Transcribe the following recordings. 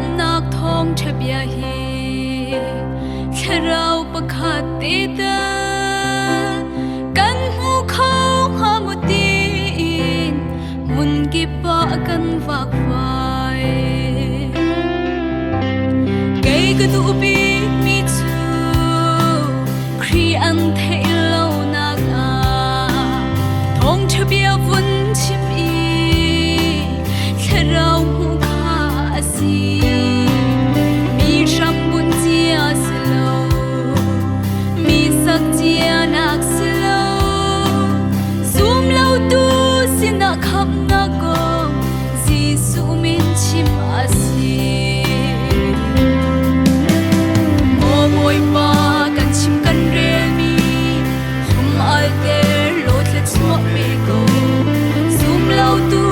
kham nak thong thabia hi kherau pakhat ti ta kan mu khong hamutin mun ki pa kan vak vai kay ka tu bi mi chu khri an thei lo nak a thong thabia vun chim i kherau mu kha si mi ram bun chia slo mi sak chia nak slo zoom lo tu sina kham na ko jisu min chim asi o boy pa kan chim kan rel mi hum al te lo tle chwa me ko zoom lo tu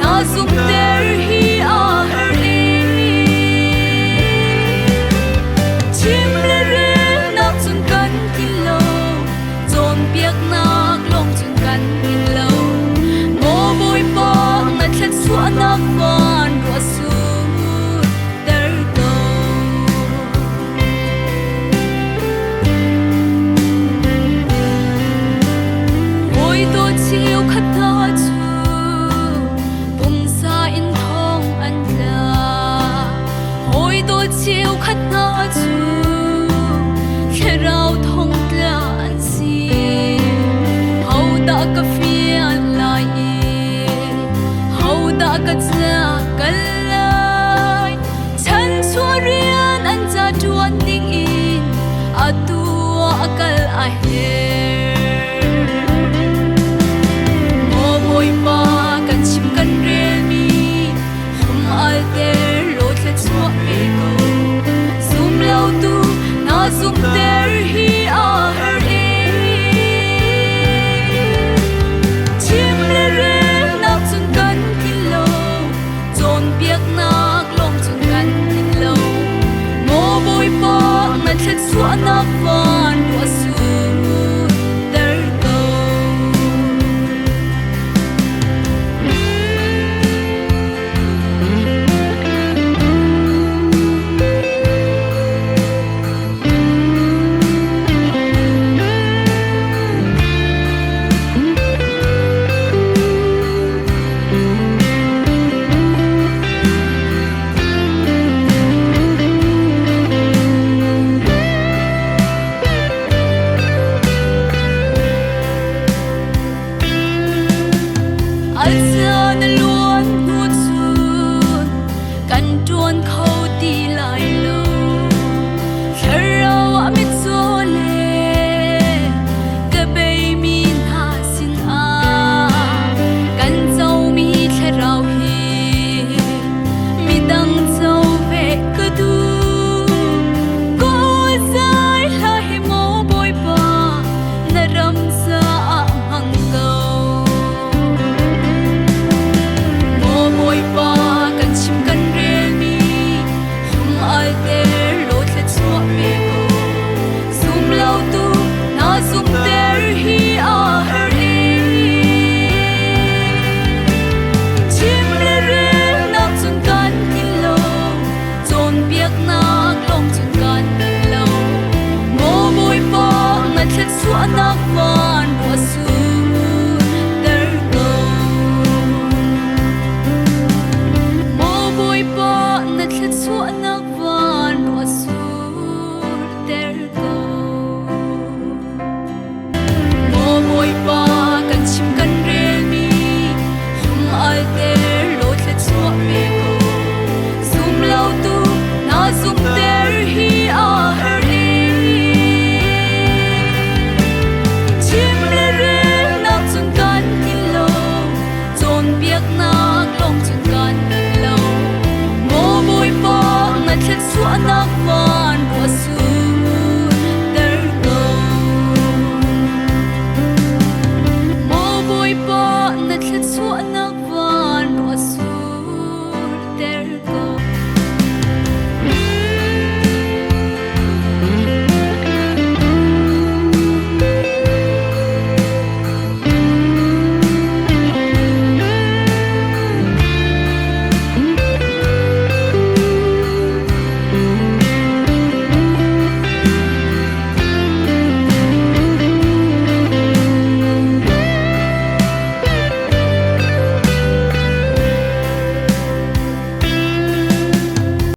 na zoom there hi a herli chim le re nak chun kan kin lo zon piak nak long chun kan kin lo o boy pa na thlet chwa nak van ro su der to oi to chiu khata chu bum sa in thong an la oi to chiu khata chu kherau thong tla an si hau da ka fian lai hau da ka cha kal lai chan chua rian an cha tuan ding in atu akal a he